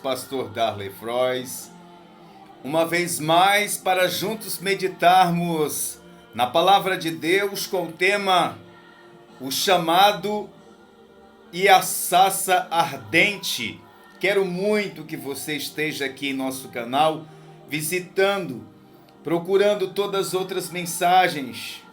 pastor Darley Frois, uma vez mais para juntos meditarmos na palavra de Deus com o tema O Chamado e a Sarça Ardente. Quero muito que você esteja aqui em nosso canal, visitando, procurando todas as outras mensagens.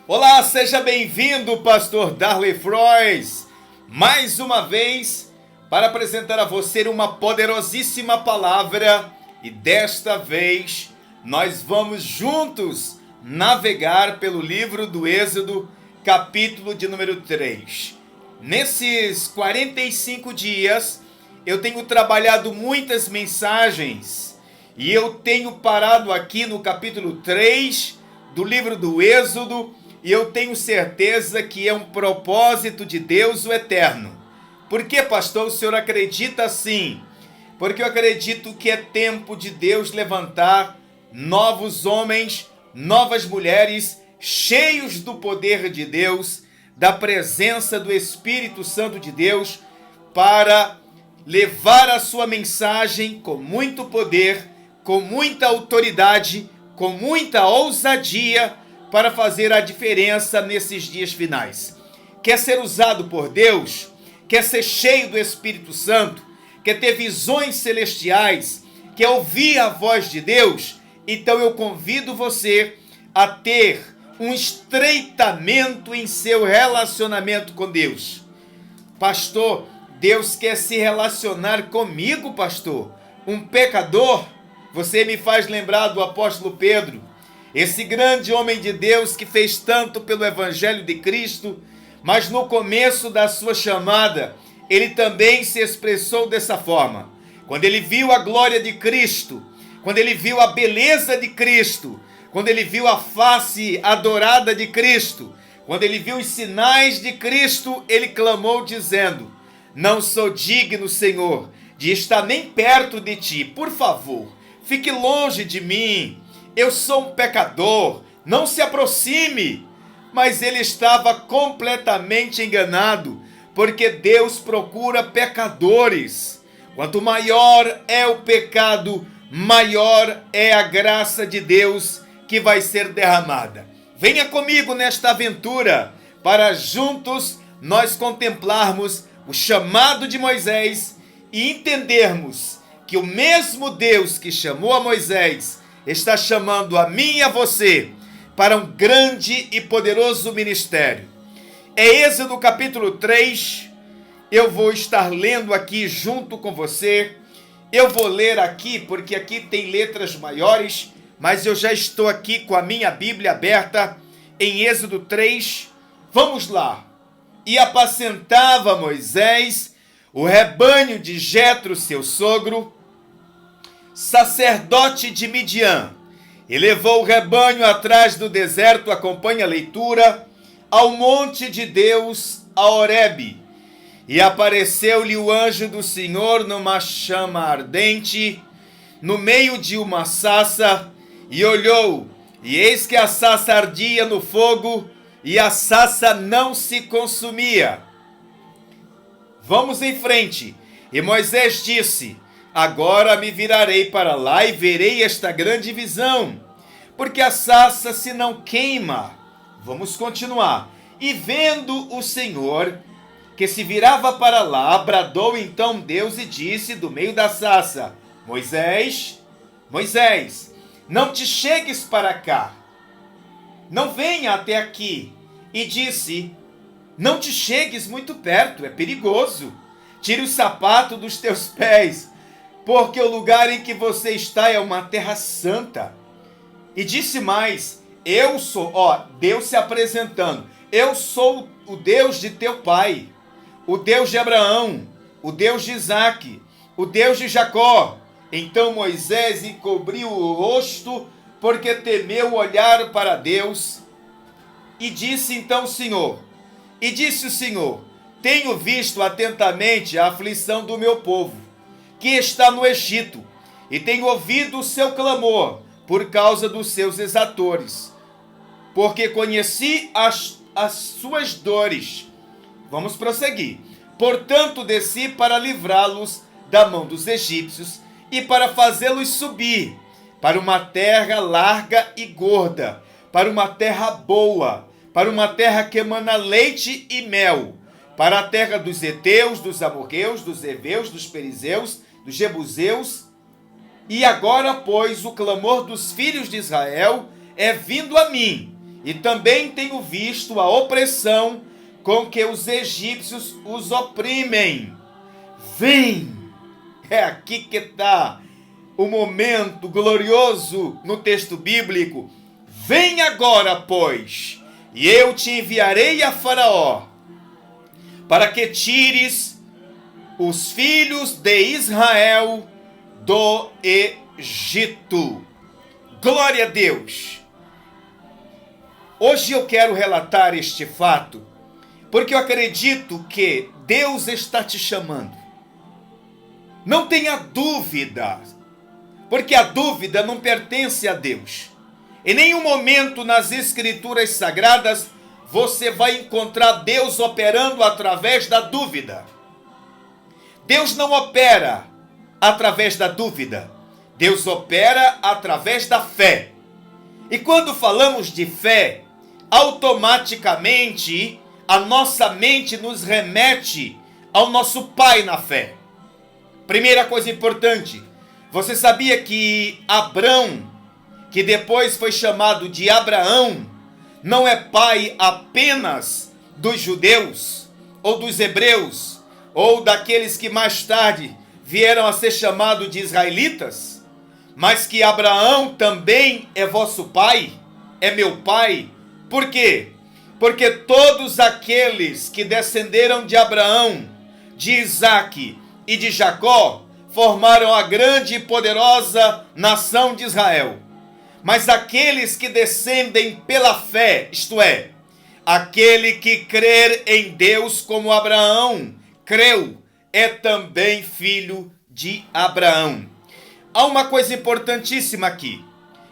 Olá, seja bem-vindo, pastor Darley Frois, mais uma vez para apresentar a você uma poderosíssima palavra, e desta vez nós vamos juntos navegar pelo livro do Êxodo, capítulo de número 3. Nesses 45 dias eu tenho trabalhado muitas mensagens e eu tenho parado aqui no capítulo 3 do livro do Êxodo. E eu tenho certeza que é um propósito de Deus o Eterno. Por que, pastor, o senhor acredita assim? Porque eu acredito que é tempo de Deus levantar novos homens, novas mulheres, cheios do poder de Deus, da presença do Espírito Santo de Deus, para levar a sua mensagem com muito poder, com muita autoridade, com muita ousadia, para fazer a diferença nesses dias finais. Quer ser usado por Deus? Quer ser cheio do Espírito Santo? Quer ter visões celestiais? Quer ouvir a voz de Deus? Então eu convido você a ter um estreitamento em seu relacionamento com Deus. Pastor, Deus quer se relacionar comigo, pastor? Um pecador? Você me faz lembrar do apóstolo Pedro, esse grande homem de Deus que fez tanto pelo Evangelho de Cristo, mas no começo da sua chamada, ele também se expressou dessa forma. Quando ele viu a glória de Cristo, quando ele viu a beleza de Cristo, quando ele viu a face adorada de Cristo, quando ele viu os sinais de Cristo, ele clamou dizendo: não sou digno, Senhor, de estar nem perto de ti. Por favor, fique longe de mim. Eu sou um pecador, não se aproxime. Mas ele estava completamente enganado, porque Deus procura pecadores. Quanto maior é o pecado, maior é a graça de Deus que vai ser derramada. Venha comigo nesta aventura, para juntos nós contemplarmos o chamado de Moisés e entendermos que o mesmo Deus que chamou a Moisés está chamando a mim e a você para um grande e poderoso ministério. É Êxodo capítulo 3, eu vou estar lendo aqui junto com você. Eu vou ler aqui porque aqui tem letras maiores, mas eu já estou aqui com a minha Bíblia aberta em Êxodo 3. Vamos lá. E apacentava Moisés o rebanho de Jetro, seu sogro, sacerdote de Midian, e levou o rebanho atrás do deserto, acompanha a leitura, ao monte de Deus, a Horebe. E apareceu-lhe o anjo do Senhor numa chama ardente, no meio de uma sarça, e olhou, e eis que a sarça ardia no fogo, e a sarça não se consumia. Vamos em frente. E Moisés disse: agora me virarei para lá e verei esta grande visão, porque a sarça se não queima. Vamos continuar. E vendo o Senhor que se virava para lá, bradou então Deus e disse do meio da sarça: Moisés, Moisés, não te chegues para cá, não venha até aqui. E disse: não te chegues muito perto, é perigoso. Tire o sapato dos teus pés, porque o lugar em que você está é uma terra santa. E disse mais: eu sou, Deus se apresentando, eu sou o Deus de teu pai, o Deus de Abraão, o Deus de Isaque, o Deus de Jacó. Então Moisés encobriu o rosto, porque temeu olhar para Deus. E disse então o Senhor, tenho visto atentamente a aflição do meu povo, que está no Egito, e tenho ouvido o seu clamor por causa dos seus exatores. porque conheci as suas dores. Vamos prosseguir. Portanto, desci para livrá-los da mão dos egípcios e para fazê-los subir para uma terra larga e gorda, para uma terra boa, para uma terra que emana leite e mel, para a terra dos heteus, dos amorreus, dos heveus, dos perizeus, dos jebuseus. E agora, pois, o clamor dos filhos de Israel é vindo a mim, e também tenho visto a opressão com que os egípcios os oprimem. Vem! É aqui que está o momento glorioso no texto bíblico. Vem agora, pois, e eu te enviarei a Faraó, para que tires os filhos de Israel do Egito. Glória a Deus! Hoje eu quero relatar este fato, porque eu acredito que Deus está te chamando. Não tenha dúvida, porque a dúvida não pertence a Deus. Em nenhum momento nas Escrituras Sagradas você vai encontrar Deus operando através da dúvida. Deus não opera através da dúvida. Deus opera através da fé. E quando falamos de fé, automaticamente a nossa mente nos remete ao nosso pai na fé. Primeira coisa importante, você sabia que Abrão, que depois foi chamado de Abraão, não é pai apenas dos judeus, ou dos hebreus, ou daqueles que mais tarde vieram a ser chamados de israelitas, mas que Abraão também é vosso pai, é meu pai. Por quê? Porque todos aqueles que descenderam de Abraão, de Isaque e de Jacó formaram a grande e poderosa nação de Israel. Mas aqueles que descendem pela fé, isto é, aquele que crer em Deus como Abraão creu, é também filho de Abraão. Há uma coisa importantíssima aqui.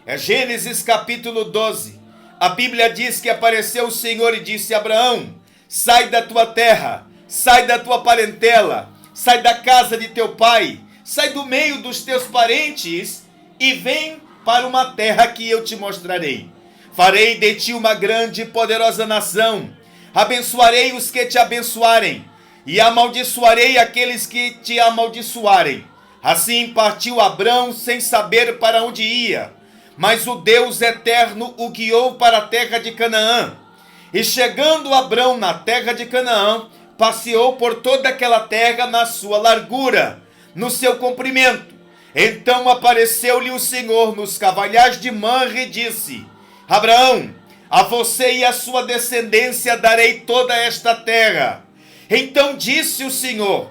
É Gênesis capítulo 12. A Bíblia diz que apareceu o Senhor e disse a Abraão: sai da tua terra, sai da tua parentela, sai da casa de teu pai, sai do meio dos teus parentes e vem para uma terra que eu te mostrarei. Farei de ti uma grande e poderosa nação. Abençoarei os que te abençoarem e amaldiçoarei aqueles que te amaldiçoarem. Assim partiu Abrão sem saber para onde ia, mas o Deus eterno o guiou para a terra de Canaã. E chegando Abrão na terra de Canaã, passeou por toda aquela terra na sua largura, no seu comprimento. Então apareceu-lhe o Senhor nos cavalhais de Manre e disse: Abraão, a você e a sua descendência darei toda esta terra. Então disse o Senhor: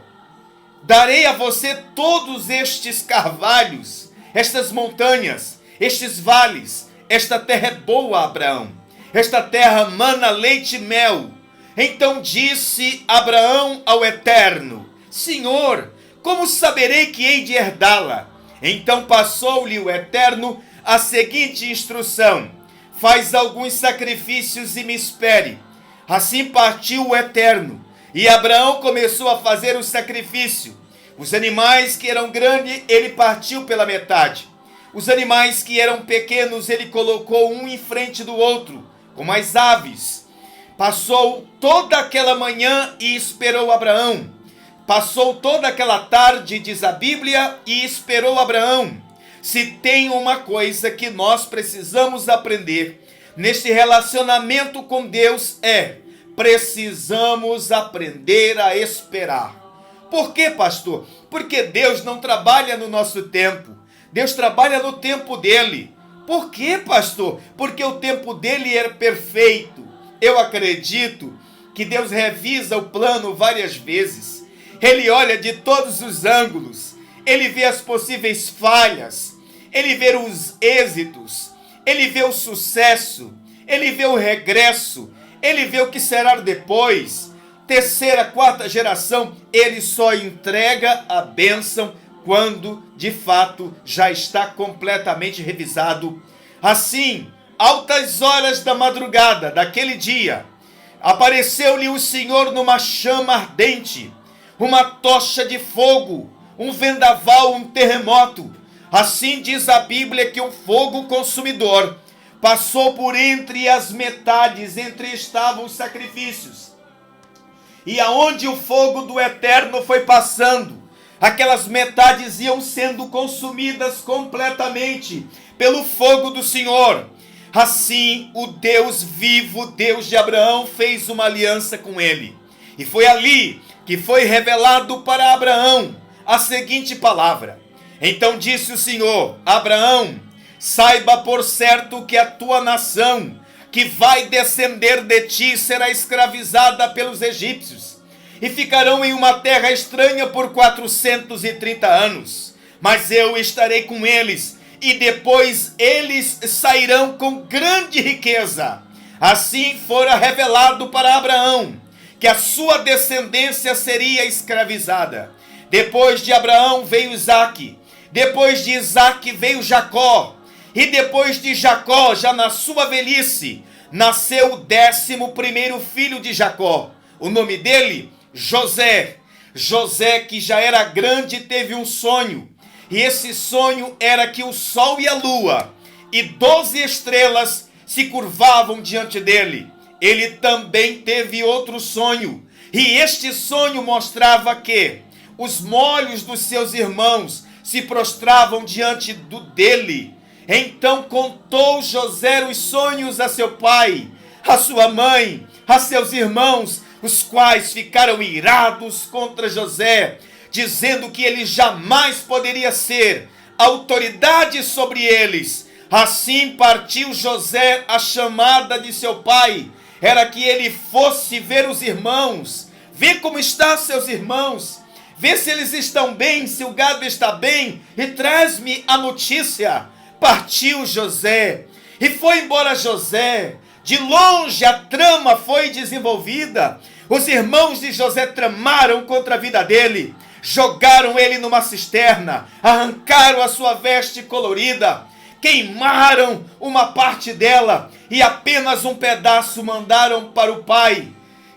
darei a você todos estes carvalhos, estas montanhas, estes vales. Esta terra é boa, Abraão. Esta terra mana leite e mel. Então disse Abraão ao Eterno: Senhor, como saberei que hei de herdá-la? Então passou-lhe o Eterno a seguinte instrução: faz alguns sacrifícios e me espere. Assim partiu o Eterno, e Abraão começou a fazer o sacrifício. Os animais que eram grandes, ele partiu pela metade. Os animais que eram pequenos, ele colocou um em frente do outro, como as aves. Passou toda aquela manhã e esperou Abraão. Passou toda aquela tarde, diz a Bíblia, e esperou Abraão. Se tem uma coisa que nós precisamos aprender neste relacionamento com Deus precisamos aprender a esperar. Por quê, pastor? Porque Deus não trabalha no nosso tempo. Deus trabalha no tempo dele. Por quê, pastor? Porque o tempo dele é perfeito. Eu acredito que Deus revisa o plano várias vezes. Ele olha de todos os ângulos. Ele vê as possíveis falhas. Ele vê os êxitos. Ele vê o sucesso. Ele vê o regresso. Ele vê o que será depois. Terceira, quarta geração. Ele só entrega a bênção quando, de fato, já está completamente revisado. Assim, altas horas da madrugada daquele dia, apareceu-lhe o Senhor numa chama ardente, uma tocha de fogo, um vendaval, um terremoto. Assim diz a Bíblia que um fogo consumidor passou por entre as metades, entre estavam os sacrifícios. E aonde o fogo do Eterno foi passando, aquelas metades iam sendo consumidas completamente pelo fogo do Senhor. Assim, o Deus vivo, Deus de Abraão, fez uma aliança com ele. E foi ali que foi revelado para Abraão a seguinte palavra. Então disse o Senhor: Abraão, saiba por certo que a tua nação, que vai descender de ti, será escravizada pelos egípcios, e ficarão em uma terra estranha por 430 anos. Mas eu estarei com eles, e depois eles sairão com grande riqueza. Assim fora revelado para Abraão que a sua descendência seria escravizada. Depois de Abraão veio Isaque, depois de Isaque veio Jacó, e depois de Jacó, já na sua velhice, nasceu o 11º filho de Jacó. O nome dele, José. José, que já era grande, teve um sonho. E esse sonho era que o sol e a lua e 12 estrelas se curvavam diante dele. Ele também teve outro sonho. E este sonho mostrava que os molhos dos seus irmãos se prostravam diante dele. Então contou José os sonhos a seu pai, a sua mãe, a seus irmãos, os quais ficaram irados contra José, dizendo que ele jamais poderia ser autoridade sobre eles. Assim partiu José. A chamada de seu pai era que ele fosse ver os irmãos, ver como estão seus irmãos, ver se eles estão bem, se o gado está bem, e traz-me a notícia. Partiu José, e foi embora José. De longe a trama foi desenvolvida. Os irmãos de José tramaram contra a vida dele, jogaram ele numa cisterna, arrancaram a sua veste colorida, queimaram uma parte dela e apenas um pedaço mandaram para o pai.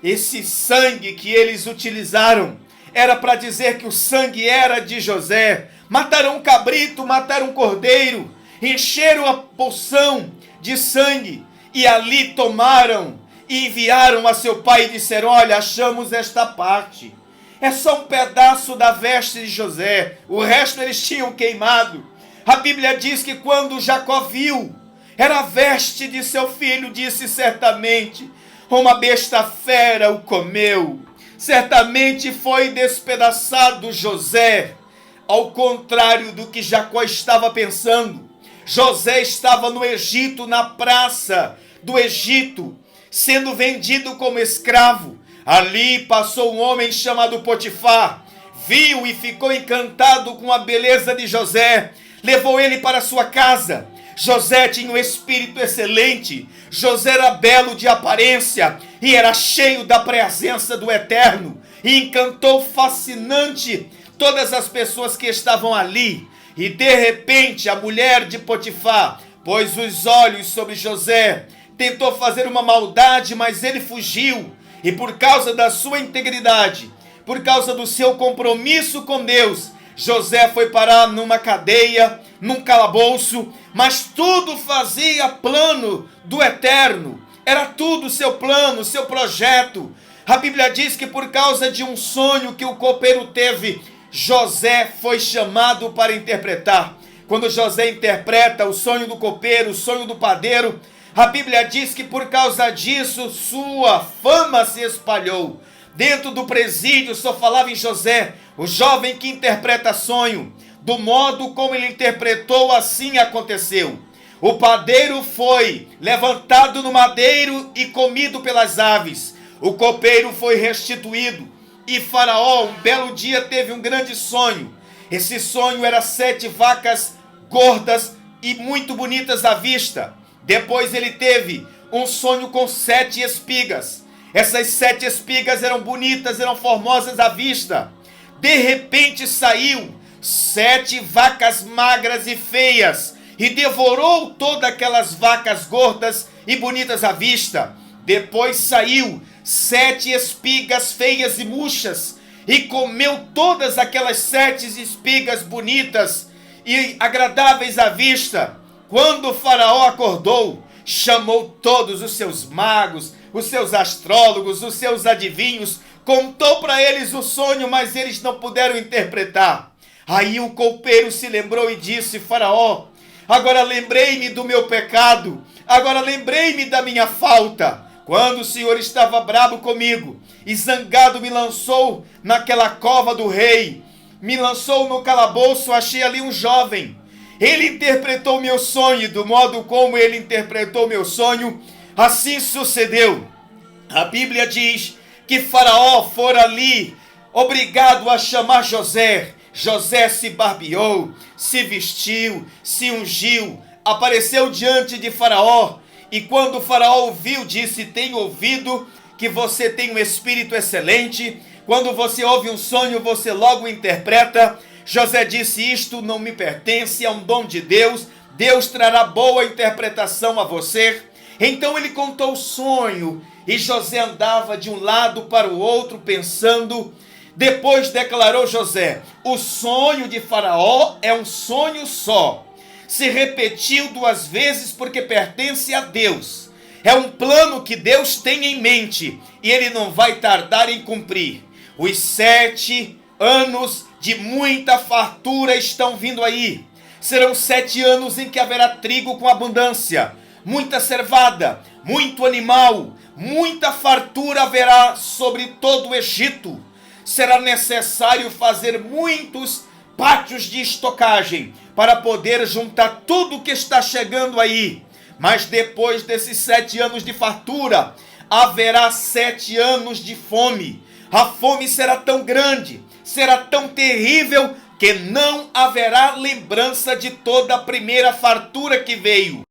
Esse sangue que eles utilizaram era para dizer que o sangue era de José. Mataram um cabrito, mataram um cordeiro, encheram a poção de sangue e ali tomaram e enviaram a seu pai e disseram: olha, achamos esta parte. É só um pedaço da veste de José, o resto eles tinham queimado. A Bíblia diz que quando Jacó viu, era a veste de seu filho, disse: certamente uma besta fera o comeu. Certamente foi despedaçado José. Ao contrário do que Jacó estava pensando, José estava no Egito, na praça do Egito, sendo vendido como escravo. Ali passou um homem chamado Potifar, viu e ficou encantado com a beleza de José, levou ele para sua casa. José tinha um espírito excelente, José era belo de aparência e era cheio da presença do Eterno, e encantou fascinante todas as pessoas que estavam ali. E de repente a mulher de Potifar pôs os olhos sobre José, tentou fazer uma maldade, mas ele fugiu. E por causa da sua integridade, por causa do seu compromisso com Deus, José foi parar numa cadeia, num calabouço, mas tudo fazia plano do Eterno. Era tudo seu plano, seu projeto. A Bíblia diz que por causa de um sonho que o copeiro teve, José foi chamado para interpretar. Quando José interpreta o sonho do copeiro, o sonho do padeiro, a Bíblia diz que por causa disso sua fama se espalhou. Dentro do presídio só falava em José, o jovem que interpreta sonho. Do modo como ele interpretou, assim aconteceu. O padeiro foi levantado no madeiro e comido pelas aves. O copeiro foi restituído. E Faraó, um belo dia, teve um grande sonho. Esse sonho era 7 vacas gordas e muito bonitas à vista. Depois ele teve um sonho com 7 espigas. Essas 7 espigas eram bonitas, eram formosas à vista. De repente saiu 7 vacas magras e feias, e devorou todas aquelas vacas gordas e bonitas à vista. Depois saiu 7 espigas feias e murchas, e comeu todas aquelas 7 espigas bonitas e agradáveis à vista. Quando o faraó acordou, chamou todos os seus magos, os seus astrólogos, os seus adivinhos, contou para eles o sonho, mas eles não puderam interpretar. Aí o copeiro se lembrou e disse: Faraó, agora lembrei-me do meu pecado, agora lembrei-me da minha falta. Quando o Senhor estava bravo comigo e zangado me lançou naquela cova do rei, me lançou no calabouço, achei ali um jovem. Ele interpretou meu sonho, e do modo como ele interpretou meu sonho, assim sucedeu. A Bíblia diz que Faraó fora ali obrigado a chamar José. José se barbeou, se vestiu, se ungiu, apareceu diante de Faraó. E quando o Faraó ouviu, disse: tenho ouvido que você tem um espírito excelente. Quando você ouve um sonho, você logo interpreta. José disse: isto não me pertence, é um dom de Deus. Deus trará boa interpretação a você. Então ele contou o sonho, e José andava de um lado para o outro pensando. Depois declarou José: o sonho de Faraó é um sonho só. Se repetiu 2 vezes porque pertence a Deus. É um plano que Deus tem em mente e ele não vai tardar em cumprir. Os 7 anos de muita fartura estão vindo aí. Serão 7 anos em que haverá trigo com abundância, muita cevada, muito animal, muita fartura haverá sobre todo o Egito. Será necessário fazer muitos pátios de estocagem para poder juntar tudo que está chegando aí. Mas depois desses 7 anos de fartura, haverá 7 anos de fome. A fome será tão grande, será tão terrível, que não haverá lembrança de toda a primeira fartura que veio.